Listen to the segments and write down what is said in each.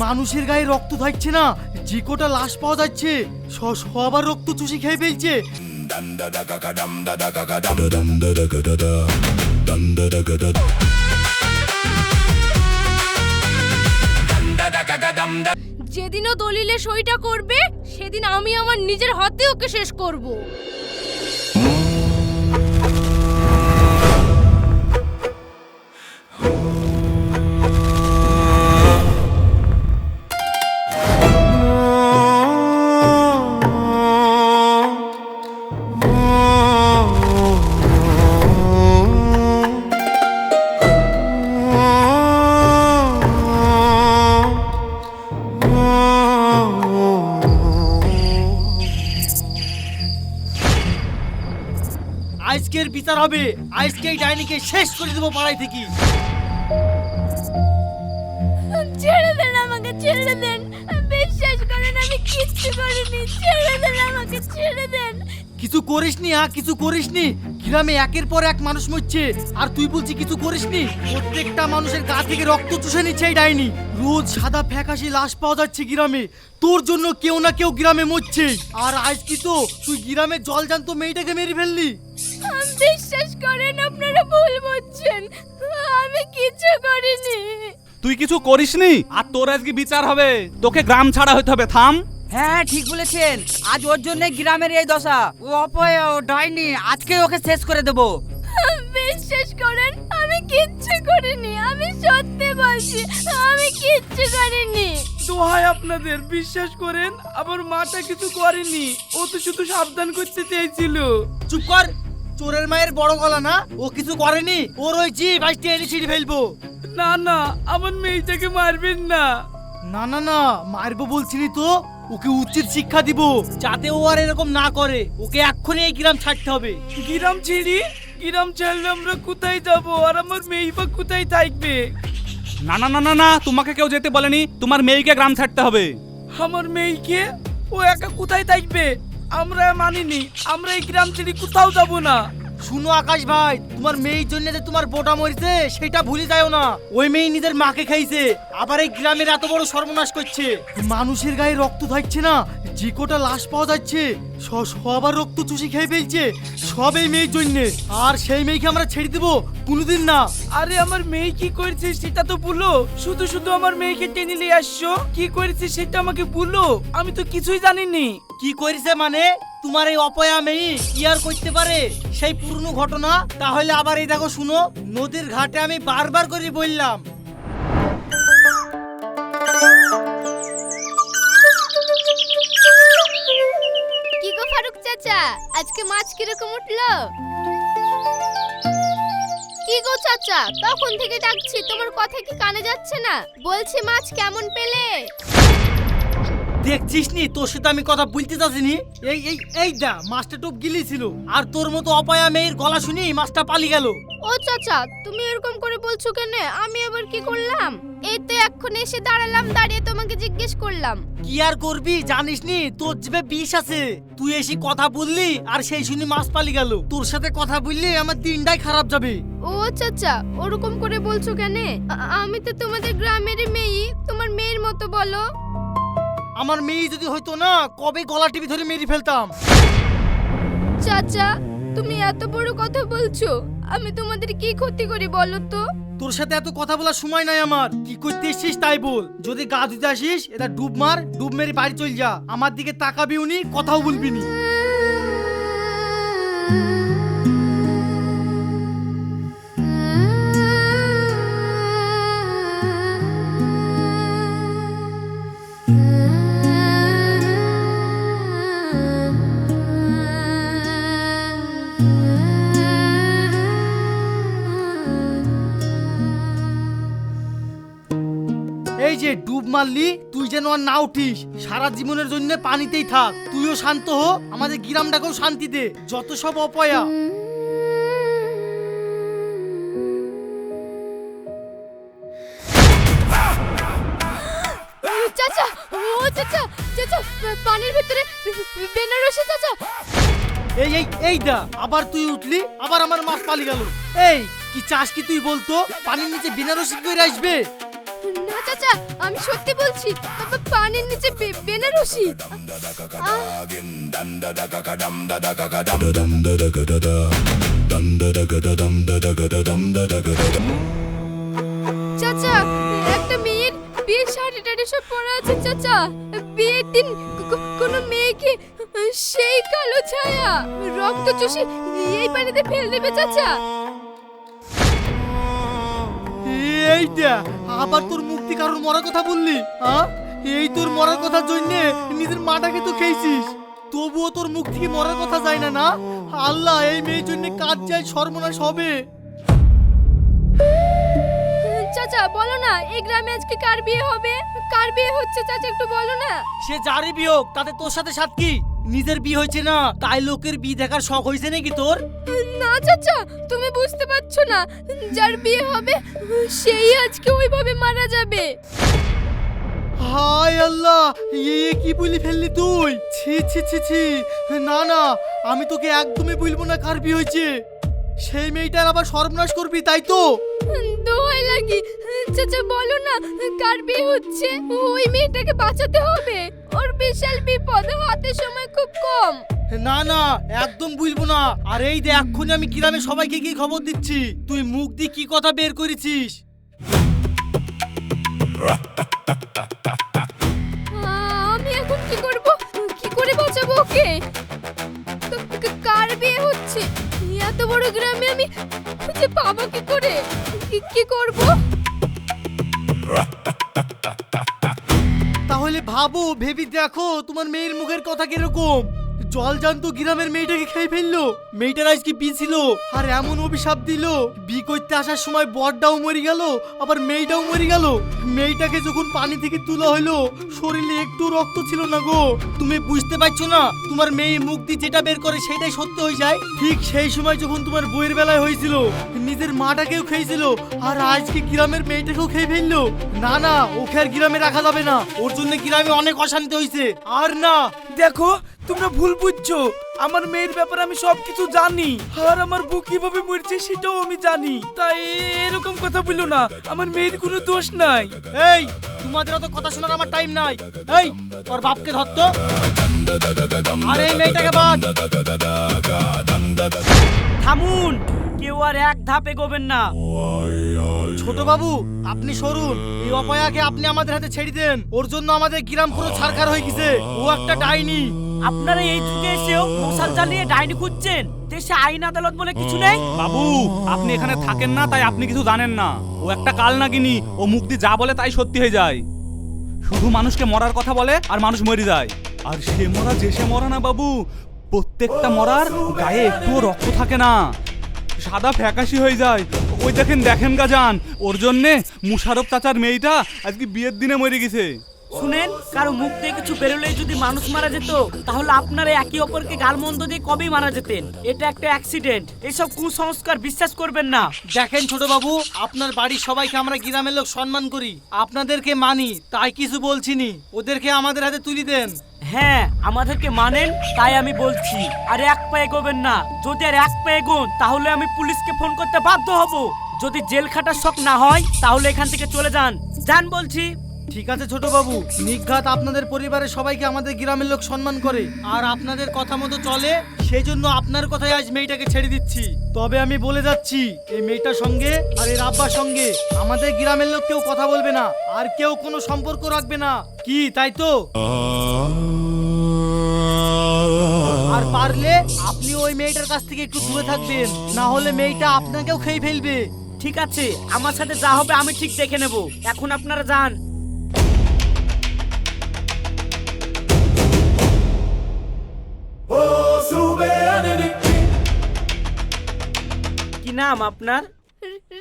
মানুষের গায়ে রক্ত থাকছে না, যে কটা লাশ পাওয়া যাচ্ছে সবার রক্ত চুষি খেয়ে ফেলছে। যেদিনও দলিলে সইটা করবে সেদিন আমি আমার নিজের হাতে ওকে শেষ করব। আজকের বিচার হবে, আজকে এই ডাইনিকে শেষ করে দেবো পাড়ায় থেকে। ছেড়ে দেন আমাকে, ছেড়ে দেন, বিশ্বাস করেন আমি কিচ্ছু করিনি, ছেড়ে দেন আমাকে, ছেড়ে দেন। কিছু করিসনি? কিছু করিসনি? গ্রামে একের পর এক মানুষ মরছে আর তুই বলছি কিছু করিসনি? প্রত্যেকটা মানুষের গা থেকে রক্ত চুষে নিচ্ছে এই ডাইনি। রোজ সাদা ফ্যাকাশে লাশ পাওয়া যাচ্ছে গ্রামে, তোর জন্য কেউ না কেউ গ্রামে মরছে। আর আজ কি তো তুই গ্রামে জলজান্ত মেয়েটাকে মেরে ফেললি? বিশ্বাস করেন আপনারা ভুল বুঝছেন, আমি কিছু করিনি। তুই কিছু করিসনি আর তোর আজকে বিচার হবে, তোকে গ্রাম ছাড়া হইতে হবে। থাম। হ্যাঁ ঠিক বলেছেন, আজ ওর জন্য গ্রামের এই দশা। ও অপয়া, ও ডাইনি, আজকে ওকে শেষ করে দেবো। বিশ্বাস করেন আমি কিচ্ছু করিনি, আমি সত্যি বলছি আমি কিচ্ছু করিনি। দোহাই আপনাদের, বিশ্বাস করেন আমার মাটা কিছু করেনি, ও তো শুধু সাবধান করতে চেয়েছিল। চুপ কর, চোরের মায়ের বড় গলা না? ও কিছু করেনি, ওর ওই জিভ আজকে এনে ছিঁড়ে ফেলবো। না না, আমার মেয়েটাকে মারবেন না। না না না, মারবো বলছিনি তো, ওকে উচিত শিক্ষা দিব যাতে ও আর এরকম না করে। ওকে এক্ষুনি এই গ্রাম ছাড়তে হবে। গ্রাম ছেড়ি? গ্রাম ছাড়লে আমরা কোথায় যাব, আর আমার মেয়ে বা কোথায় থাকবে? না না না না না, তোমাকে কেউ যেতে বলেনি, তোমার মেয়েকে গ্রাম ছাড়তে হবে। আমার মেয়েকে? ও একা কোথায় থাকবে? আমরা মানিনি, আমরা এই গ্রাম ছেড়ে কোথাও যাব না। শুনো আকাশ ভাই, তোমার মেয়ের জন্য যে তোমার বোটা মরিছে সেটা ভুলে যাও না। ওই মেয়ে নিজের মাকে খাইছে, আবার এই গ্রামের এত বড় সর্বনাশ করছে। মানুষের গায়ে রক্ত থাকছে না, যে কটা লাশ পাওয়া যাচ্ছে সবার রক্ত চুষি খেয়ে ফেলছে, সব এই মেয়ের জন্য। আর সেই মেয়েকে আমরা ছেড়ে দেবো? কোনোদিন না। আরে আমার মেয়ে কি করেছে সেটা তো বলো, শুধু শুধু আমার মেয়েকে টেনে নিয়ে আসছো। কি করেছে সেটা আমাকে বলো, আমি তো কিছুই জানিনি। কি করেছে মানে? তোমার এই অপয়া মেয়ে কি আর করতে পারে? সেই পুরনো ঘটনা। তাহলে আবার এই দেখো শুনো, নদীর ঘাটে আমি বারবার করে বললাম। কি গো ফারুক চাচা, আজকে মাছ কিরকম উঠলো? কি গো চাচা, তখন থেকে ডাকছি, তোমার কথা কি কানে যাচ্ছে না? বলছি মাছ কেমন পেলে? দেখছিস নি, তোর সাথে আমি কথা বলতে চাচ্ছিনি। এই এই এই দা, মাছটা টোপ গিলেছিল আর তোর মতো অপয়া মেয়ের গলা শুনি মাছটা পালিয়ে গেল। ও চাচা, তুমি এরকম করে বলছো কেন? আমি আবার কি করলাম? এই তো এখন এসে দাঁড়ালাম, দাঁড়িয়ে তোমাকে জিজ্ঞেস করলাম। কি আর করবি জানিস নি, তোর জিভে বিষ আছে। তুই এসে কথা বললি আর সেই শুনি মাছ পালিয়ে গেল। তোর সাথে কথা বললি আমার দিনটাই খারাপ যাবে। ও চাচা, ওরকম করে বলছো কেন? আমি তো তোমাদের গ্রামের মেয়ে, তোমার মেয়ের মতো বলো। আমার মেয়ে যদি হইতো না, কবে গলা টিপে ধরে মেরে ফেলতাম। চাচা, তুমি এত বড় কথা বলছো, আমি তোমাদের কি ক্ষতি করি বলো তো? তোর সাথে এত কথা বলার সময় নাই আমার। কি করতে এসছিস তাই বল। যদি গা ধুতে আসিস, এটা ডুব মার, ডুব মেরে বাড়ি চল যা। আমার দিকে তাকাবিও নি, কথাও বলবি নি। এই যে ডুব মারলি, তুই যেন আর না উঠিস। সারা জীবনের জন্য পানিতেই থাক। তুইও শান্ত হ, আমাদের গ্রামটাকেও শান্তি দে। যত সব অপয়া। চাচা, ও চাচা, চাচা পানির ভিতরে বেনারসি চাচা। এই এই এই দা, আবার তুই উঠলি, আবার আমার মাছ পালিয়ে গেল। এই কি চাস কি তুই বলতো? পানির নিচে বেনারসি করে আসবে? না না চাচা, আমি সত্যি বলছি, পানির নিচে বেনারসি। চাচা, একটা মেয়ের বিয়ের শাড়ি টাড়ি সব পরা আছে চাচা। বিয়ের দিন কোনো মেয়েকে সেই কালো ছায়া রক্ত চুষে এই পানিতে ফেলে দেবে চাচা। এইটা আবার তোর মুক্তি কারণ মরার কথা বললি? হ্যাঁ, এই তোর মরার কথার জন্য নিজের মাটাকে তো খেয়েছিস, তবুও তোর মুখ থেকে মরার কথা যায় না। না আল্লাহ, এই মেয়ের জন্য কাজ যায় সর্বনাশ হবে। চাচা বলো না, এই গ্রামে আজকে কার বিয়ে হবে? কার বিয়ে হচ্ছে চাচা, একটু বলো না। সে যারই বিয়ে হোক, তাতে তোর সাথে সাথ কি? নিজের বিয়ে হয়েছে না, তাই লোকের বিয়ে দেখার শখ হয়েছে নাকি তোর? না চাচা, তুমি বুঝতে পারছো না, যার বিয়ে হবে সেই আজকে ওইভাবে মারা যাবে। হায় আল্লাহ, এ কি বলি ফেললি তুই? ছি ছি ছি ছি, না না, আমি তোকে একদমই বলবো না কার বিয়ে হয়েছে। সেই মেয়েটার আবার সর্বনাশ করবি, তাই তো? দোহাই লাগি চাচা, বলো না কার বিয়ে হচ্ছে। ওই মেয়েটাকে বাঁচাতে হবে, ওর বিশাল বিপদ, হাতে সময় খুব কম। না না, একদম বুঝবো না। আর এই যে এক্ষুনি আমি গ্রামে সবাইকে গিয়ে খবর দিচ্ছি। তুই মুখ দিয়ে কি কথা বের করেছিস? আমি এখন কি করব? কি করে বাঁচাবো ওকে? কার বিয়ে হচ্ছে এত বড় গ্রামে, আমি খুঁজে পাবো কি করে? কি করব? তাহলে ভাবো, ভেবি দেখো তোমার মেয়ের মুখের কথা কিরকম। জল জানতো গ্রামের মেয়েটাকে খেয়ে ফেললো। মেয়েটার আজকে বিয়ে ছিল, আর এমন অভিশাপ দিল, বি করতে আসার সময় বরটাও মরে গেল, আবার মেয়েটাও মরে গেল। মেয়েটাকে যখন পানি থেকে তোলা হলো, শরীরে একটু রক্ত ছিল না গো। তুমি বুঝতে পারছো না, তোমার মেয়ে মুখ দিয়ে যেটা বের করে সেটাই সত্য হয়ে যায়। ঠিক সেই সময় যখন তোমার বইয়ের বেলায় হয়েছিল, নিজের মাটাকেও খেয়েছিল, আর আজকে গ্রামের মেয়েটাকেও খেয়ে ফেললো। না না, ওকে আর গ্রামে রাখা যাবে না, ওর জন্য গ্রামে অনেক অশান্তি হয়েছে। আর না, দেখো তোমরা ভুল বুঝছো, আমার মেয়ের ব্যাপারে আমি সবকিছু জানি, আর আমার বউ কিভাবে মরছে সেটাও আমি জানি। তাই এরকম কথা বলো না, আমার মেয়ের কোনো দোষ নাই। এই তোমাদের অত কথা শোনার আমার টাইম নাই। এই তোর বাপকে ধরতো, আর এই মেয়েটাকে বাদ। থামুন, কেউ আর এক ধাপ এগোবেন না। ছোট বাবু, আপনি সরুন। এই অপয়াকে আপনি আমাদের হাতে ছেড়ে দেন। ওর জন্য আমাদের গ্রাম পুরো ছারখার হয়ে গেছে। ও একটা ডাইনি। আপনারা এই যুগে এসেও মশাল জ্বালিয়ে ডাইনি খুঁজছেন? দেশে আইন আদালত বলে কিছু নেই। বাবু, আপনি এখানে থাকেন না, তাই আপনি কিছু জানেন না। ও একটা কাল নাগিনী, ও মুখ দিয়ে যা বলে তাই সত্যি হয়ে যায়। শুধু মানুষকে মরার কথা বলে আর মানুষ মরে যায়। আর সে মরা যে সে মরা না বাবু, প্রত্যেকটা মরার গায়ে একটুও রক্ত থাকে না, সাদা ফ্যাকাশি হয়ে যায়। ওই দেখেন দেখেন গাজান, ওর জন্যে মুশারফ চাচার মেয়েটা আজকে বিয়ের দিনে মরে গেছে। শুনেন, কারো মুখ দিয়ে কিছু বেরোলেই যদি মানুষ মারা যেত, তাহলে আপনারা একে অপরকে গালমন্দ দিয়ে কবেই মারা যেতেন। এটা একটা অ্যাক্সিডেন্ট, এসব কুসংস্কার বিশ্বাস করবেন না। দেখেন ছোট বাবু, আপনার বাড়ির সবাইকে আমরা গ্রামের লোক সম্মান করি, আপনাদেরকে মানি, তাই কিছু বলছিনি। ওদেরকে আমাদের হাতে তুলে দেন। হ্যাঁ, আমাদেরকে মানেন, তাই আমি বলছি। আর এক পা এগোবেন না। যদি আর এক পা এগোন, তাহলে আমি পুলিশকে ফোন করতে বাধ্য হব। যদি জেল খাটার শখ না হয়, তাহলে এখান থেকে চলে যান। যান বলছি। ঠিক আছে ছোট বাবু, নিঘাত আপনাদের পরিবারের সবাইকে আমাদের গ্রামের লোক সম্মান করে, আর আপনাদের কথা মতো চলে, সেই জন্য আপনার কথাই আজ মেয়েটাকে ছেড়ে দিচ্ছি। তবে আমি বলে যাচ্ছি, এই মেয়েটার সঙ্গে আর এর আব্বার সঙ্গে আমাদের গ্রামের লোক কেউ কথা বলবে না, আর কেউ কোনো সম্পর্ক রাখবে না। কি তাই তো? আর পারলে আপনি ওই মেয়েটার কাছ থেকে একটু দূরে থাকবেন, না হলে মেয়েটা আপনাকেও খেয়ে ফেলবে। ঠিক আছে, আমার সাথে যা হবে আমি ঠিক দেখে নেব। এখন আপনারা যান। কি নাম আপনার?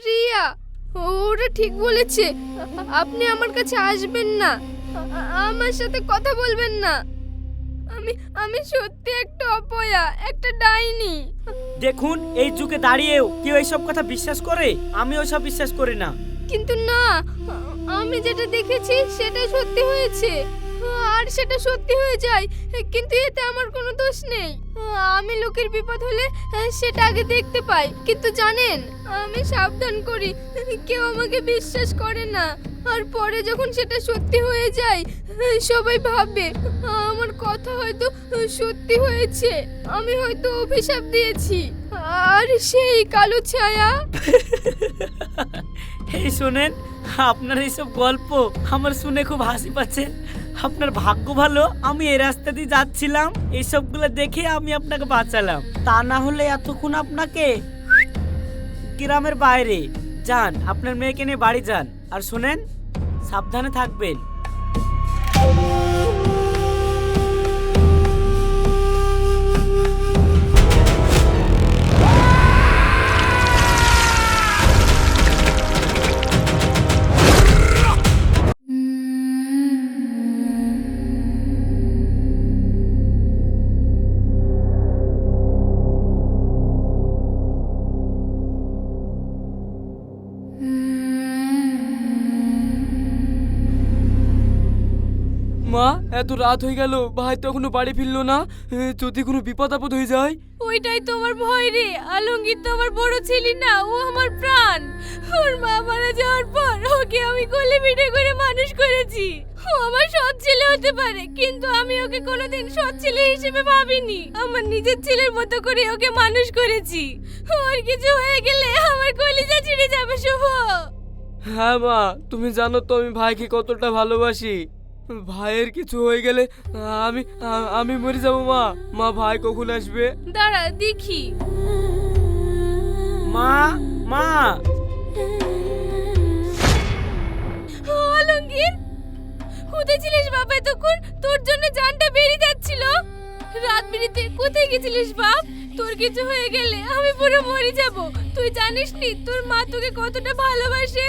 রিয়া। ওরা ঠিক বলেছে, আপনি আমার কাছে আসবেন না, আমার সাথে কথা বলবেন না। আমি সত্যি একটা অপয়া, একটা ডাইনি। দেখুন, এই যুগে দাঁড়িয়েও কেউ এইসব কথা বিশ্বাস করে? আমি ওসব বিশ্বাস করি না। কিন্তু না, আমি যেটা দেখেছি সেটাই সত্যি হয়েছে। আর সেটা সত্যি হয়ে যায়, কিন্তু এতে আমার কোনো দোষ নেই। আমি লোকের বিপদ হলে সেটা আগে দেখতে পাই, কিন্তু জানেন আমি সাবধান করি, কেউ আমাকে বিশ্বাস করে না। আর পরে যখন সেটা সত্যি হয়ে যায় সবাই ভাববে আমার কথা হয়তো সত্যি হয়েছে, আমি হয়তো অভিশাপ দিয়েছি। আর সেই কালো ছায়া। এই শোনেন, আপনার এইসব গল্প আমার শুনে খুব হাসি পাচ্ছে। আপনার ভাগ্য ভালো আমি এই রাস্তা দিয়ে যাচ্ছিলাম, এইসবগুলো দেখে আমি আপনাকে বাঁচালাম। তা না হলে এতক্ষণ আপনাকে গ্রামের বাইরে যান, আপনার মেয়েকে নিয়ে বাড়ি যান। আর শোনেন, সাবধানে থাকবেন। মা, এত রাত হয়ে গেল, ভাই তো এখনো বাড়ি ফিরলো না। যদি কোনো বিপদ আপদ হয়ে যায়। ওইটাই তো আমার ভয় রে। আলমগীর তো আমার বড় ছেলে না, ও আমার প্রাণ। ওর মা মারা যাওয়ার পর ওকে আমি কোলে পিঠে করে মানুষ করেছি। ও আমার সৎ ছেলে হতে পারে, কিন্তু আমি ওকে কোনোদিন সৎ ছেলে হিসেবে ভাবিনি। আমার নিজের ছেলের মতো করে ওকে মানুষ করেছি। ওর কিছু হয়ে গেলে আমার কলিজা ছিঁড়ে যাবে শুভ। হ্যাঁ মা, তুমি জানো তো আমি ভাইকে কতটা ভালোবাসি। ভাইয়ের কিছু হয়ে গেলে আমি আমি মরে যাবো। মা, মা ভাই কখন আসবে? দাঁড়া দেখি। মা, মা। আলমগীর, কোথায় ছিলিস বাপ এতক্ষণ? তোর জন্য জানটা বেরিয়ে যাচ্ছিল। রাত বিরিতে কোথায় গেছিলিস বাপ? তোর কিছু হয়ে গেলে আমি পুরো মরে যাব। তুই জানিস নি তোর মা তোকে কতটা ভালোবাসে?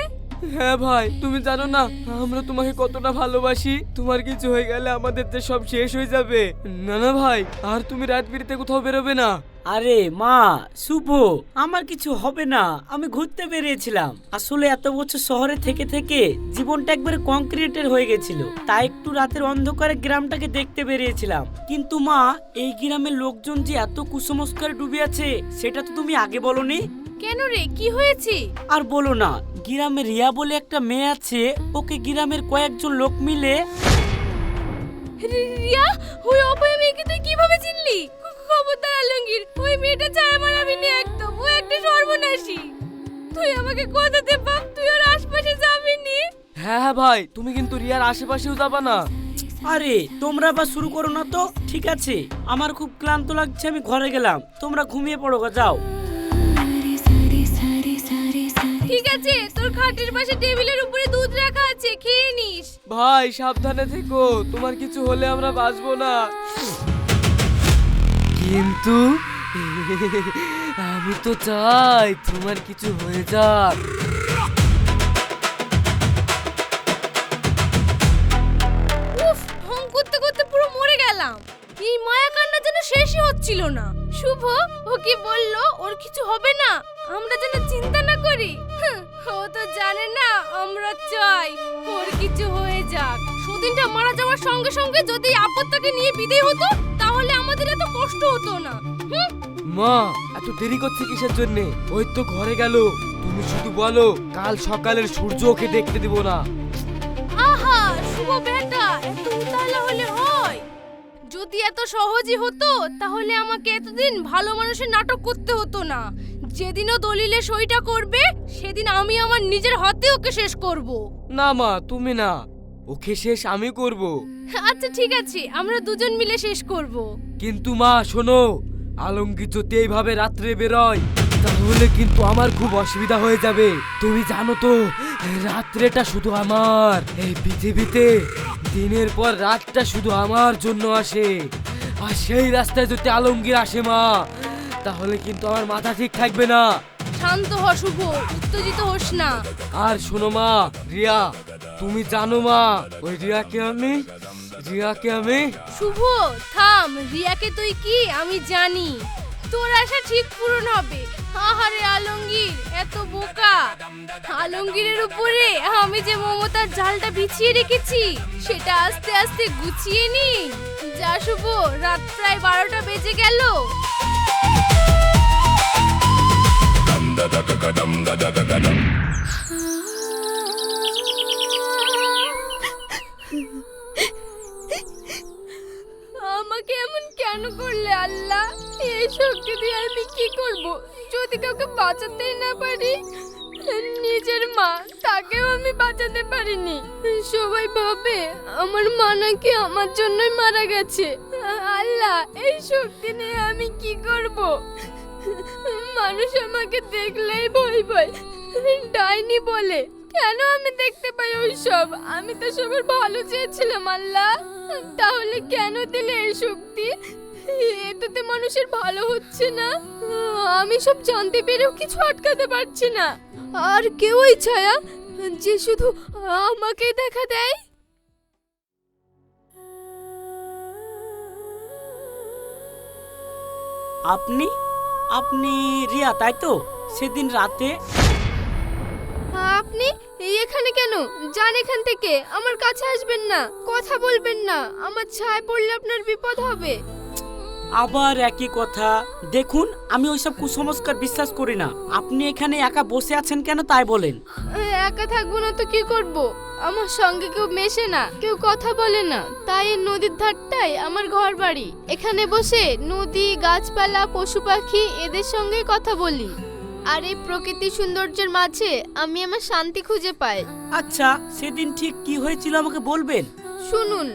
হ্যাঁ ভাই, তুমি জানো না আমরা তোমাকে কতটা ভালোবাসি। তোমার কিছু হয়ে গেলে আমাদের যে সব শেষ হয়ে যাবে। না না ভাই, আর তুমি রাত বিরিতে কোথাও বেরোবে না। আরে মা, শুভ, আমার কিছু হবে না। আমি ঘুরতে বেরিয়েছিলাম। আসলে এত বছর শহরে থেকে থেকে জীবনটা একবারে কংক্রিটের হয়ে গেছিল, তাই একটু রাতের অন্ধকারে গ্রামটাকে দেখতে বেরিয়েছিলাম। কিন্তু মা, এই গ্রামের লোকজন যে এত কুসংস্কারে ডুবে আছে সেটা তো তুমি আগে বলনি। কেন রে, কি হয়েছে? আর বলো না, গ্রামে রিয়া বলে একটা মেয়ে আছে, ওকে গ্রামের কয়েকজন লোক মিলে। রিয়া? ওই অপয়া মেয়েকে তুই কিভাবে চিনলি? খবরদার আলমগীর, ওই মেয়েটা ছায়া মারাবি না একদম। ও একটা সর্বনাশী। তুই আমাকে কথা দে বাপ, তুই ওর আশপাশে যাবি নি। হ্যাঁ হ্যাঁ ভাই, তুমি কিন্তু রিয়ার আশেপাশেও যাবা না। আরে তোমরা বা শুরু করো না তো। ঠিক আছে, আমার খুব ক্লান্ত লাগছে, আমি ঘরে গেলাম। তোমরা ঘুমিয়ে পড়ো গো, যাও। ঠিক আছে, তোর খাটের পাশে টেবিলের উপরে দুধ রাখা আছে, খেয়ে নিস। ভাই সাবধানে থেকো, তোমার কিছু হলে আমরা বাঁচবো না। কিন্তু আমি তো চাই তোমার কিছু হয়ে যাক। উফ, ঢং করতে করতে পুরো মরে গেলাম। এই মায়া কান্না যেন শেষই হচ্ছিল না। শুভ, ও কি বললো ওর কিছু হবে না, আমরা যেন চিন্তা না করি। ও তো জানে না আমরা চাই ওর কিছু হয়ে যাক। সুদিনটা মারা যাওয়ার সঙ্গে সঙ্গে যদি আপদটাকে নিয়ে বিদায় হতো তাহলে আমাদের এত কষ্ট হতো না। মা, এত দেরি করছে কিসের জন্য? ওই তো ঘরে গেল। তুমি শুধু বলো কাল সকালের সূর্য ওকে দেখতে দিব না। আহা শুভ বেটা, এত উতালা হলে হয়? যদি এত সহজই হতো তাহলে আমাকে এতদিন ভালো মানুষের নাটক করতে হতো না। যেদিনও দলিলে সইটা করবে সেদিন আমি আমার নিজের হাতে ওকে শেষ করব। না মা, তুমি না, ওকে শেষ আমি করব। আচ্ছা ঠিক আছে, আমরা দুজন মিলে শেষ করব। কিন্তু মা শোনো, আলমগীর যদি এইভাবে রাত্রে বেরোয় তাহলে কিন্তু আমার খুব অসুবিধা হয়ে যাবে। তুমি জানো তো রাত্রেটা শুধু আমার। এই পৃথিবীতে দিনের পর রাতটা শুধু আমার জন্য আসে। আর সেই রাস্তায় যদি আলমগীর আসে মা, তাহলে কিন্তু আমার মাথা ঠিক থাকবে না। শান্ত হ শুভ, উত্তেজিত হোস না। আর শোনো মা, রিয়া, তুমি জানো মা ওই রিয়াকে আমি শুভ থাম, রিয়াকে তুই কি আমি জানি। তোর আশা ঠিক পূরণ হবে। আহারে আলমগীর এত বোকা। আলমগীরের উপরে আমি যে মমতার জালটা বিছিয়ে রেখেছি সেটা আস্তে আস্তে গুছিয়ে নি। যা শুভ, রাত প্রায় 12টা বেজে গেল। আমাকে এমন কেন করলে আল্লাহ? এই শক্তি দিয়ে আমি কি করব যদি কাউকে বাঁচাতেই না পারি? নিজের মা, তাকেও আমি বাঁচাতে পারিনি। সবাই ভাবে আমার মা নাকি আমার জন্যই মারা গেছে। আল্লাহ, এই শক্তি নিয়ে আমি কি করব? মানুষ আমাকে দেখলেই ভয় ভয় ডাইনি বলে। কেন আমি দেখতে পাই ওইসব? আমি তো সবার ভালো চেয়েছিলাম আল্লাহ, তাহলে কেন দিলে এই শক্তি? এতে মানুষের ভালো হচ্ছে না। আমি সব জানতে পেরেও কিছু আটকাতে পারছি না। আর কেউ ওই ছায়া যে শুধু আমাকে দেখা দেয়। আপনি আপনি রিয়া, তাই তো? সেদিন রাতে আপনি এখানে কেন? যান এখান থেকে, আমার কাছে আসবেন না, কথা বলবেন না। আমার ছায়া পড়লে আপনার বিপদ হবে। আবার একই কথা। দেখুন, আমি ওইসব কুসংস্কার বিশ্বাস করি না। আপনি এখানে একা বসে আছেন কেন তাই বলেন। একা থাকবো না তো কি করব? আমার সঙ্গে কেউ মেশে না, কেউ কথা বলে না। তাই এই নদীর ধারটাই আমার ঘর বাড়ি। এখানে বসে নদী, গাছপালা, পশু পাখি এদের সঙ্গে কথা বলি। আর এই প্রকৃতির সৌন্দর্যের মাঝে আমি আমার শান্তি খুঁজে পাই। আচ্ছা, সেদিন ঠিক কি হয়েছিল আমাকে বলবেন? শুনুন,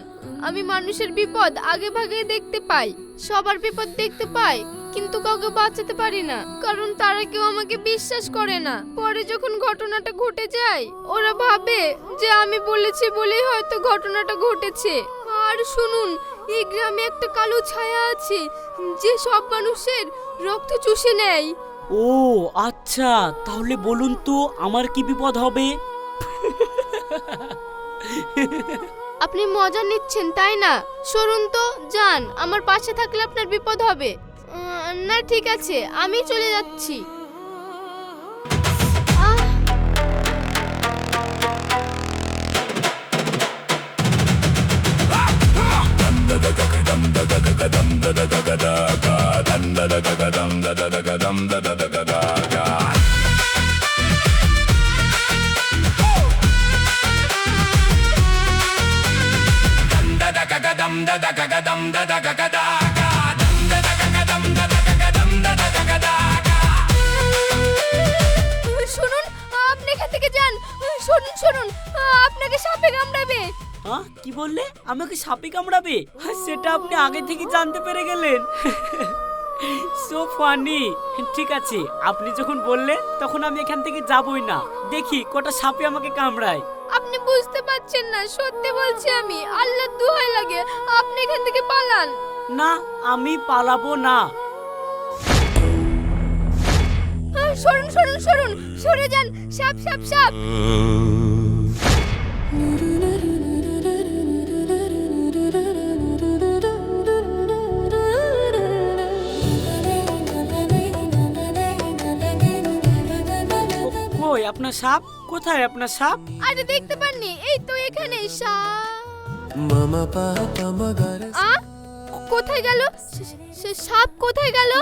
আমি মানুষের বিপদ আগে ভাগে দেখতে পাই, সবার বিপদ দেখতে পাই, কিন্তু কাউকে বাঁচাতে পারি না, কারণ তারা কেউ আমাকে বিশ্বাস করে না। পরে যখন ঘটনাটা ঘটে যায়, ওরা ভাবে যে আমি বলেছি বলেই হয়তো ঘটনাটা ঘটেছে। আর শুনুন, এই গ্রামে একটা কালো ছায়া আছে যে সব মানুষের রক্ত চুষে নেয়। ও আচ্ছা, তাহলে বলুন তো আমার কি বিপদ হবে? আপনি মজা নিচ্ছেন তাই না? সরুন তো, যান। আমার পাশে থাকলে আপনার বিপদ হবে। না ঠিক আছে, আমি চলে যাচ্ছি। আহ! শুনুন, আপনি এখান থেকে যান। শুনুন শুনুন, আপনাকে সাপে কামড়াবে। হ্যাঁ, কি বললে? আমাকে সাপে কামড়াবে? সেটা আপনি আগে থেকে জানতে পেরে গেলেন। So funny. ঠিক আছে, আপনি যখন বললেন তখন আমি এখান থেকে যাবই না। দেখি কটা সাপে আমাকে কামড়ায়। আপনি বুঝতে পারছেন না, সত্যি বলছি আমি, আল্লাহর দোহাই লাগে, আপনি এখান থেকে পালান। না, আমি পালাবো না। সরুন সরুন সরুন, সরে যান। সাপ সাপ সাপ। কই আপনার সাপ? কোথায় আপনার সাপ? আরে দেখতে পাননি? এই তো এখানে সাপ। কোথায় গেল? সাপ কোথায় গেল?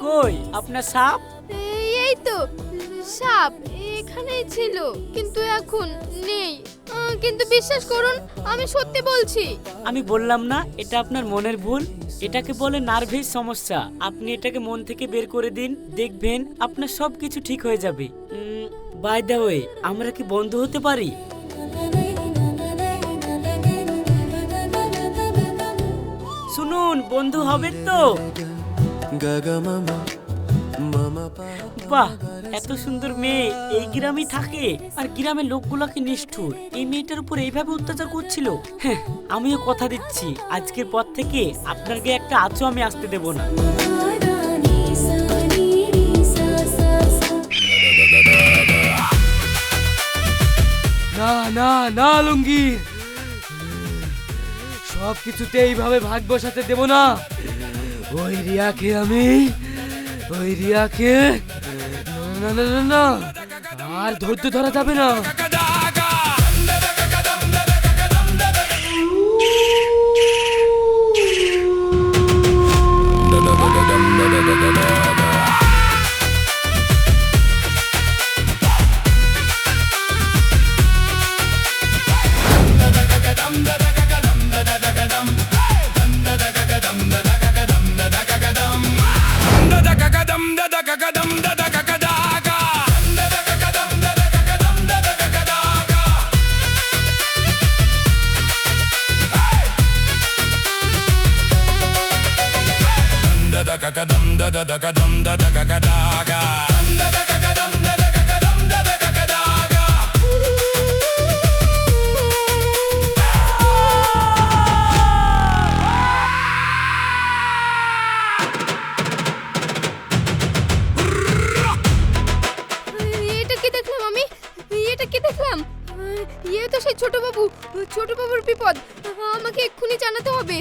কই আপনার সাপ? এই তো সাপ এখানেই ছিল, কিন্তু এখন নেই। কিন্তু বিশ্বাস করুন, আমি সত্যি বলছি। আমি বললাম না এটা আপনার মনের ভুল। এটাকে বলে নার্ভাস সমস্যা। আপনি এটাকে মন থেকে বের করে দিন, দেখবেন আপনার সব কিছু ঠিক হয়ে যাবে। বাই দ্য ওয়ে, আমরা কি বন্ধু হতে পারি? শুনুন, বন্ধু হবে তো? বাহ, এত সুন্দর মেয়ে এই গ্রামে থাকে, আর গ্রামের লোকগুলোকে নিষ্ঠুর। এই মেয়েটার উপর এইভাবে অত্যাচার করছিল। হ্যাঁ, আমিও কথা দিচ্ছি, আজকের পর থেকে আপনার গায়ে একটা আঁচও আমি আসতে দেব না। না না না আলমগীর, সব কিছুতে এইভাবে ভাগ বসাতে দেব না। ওই রিয়াকে না না না না আর ধৈর্য ধরা যাবে না। এটা কি দেখলাম আমি? এটা কি দেখলাম? ইয়ে তো সেই ছোট বাবুর বিপদ। আমাকে এক্ষুনি জানাতে হবে।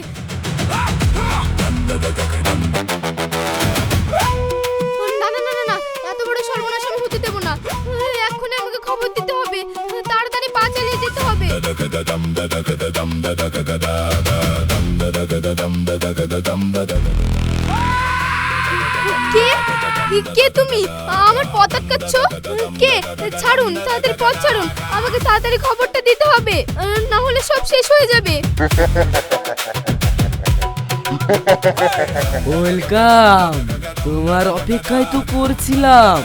না না না না না, এত বড় সর্বনাশ আমি হতে দেব না। এক্ষুনি আমাকে খবর দিতে হবে, তাড়াতাড়ি পা চালিয়ে যেতে হবে। কে কে তুমি? আমার পথ আটকাচ্ছ? কে? ছাড়ুন, তাড়াতাড়ি পথ ছাড়ুন। আমাকে তাড়াতাড়ি খবরটা দিতে হবে, না হলে সব শেষ হয়ে যাবে। ওয়েলকাম, তোমার অপেক্ষায় তো করছিলাম।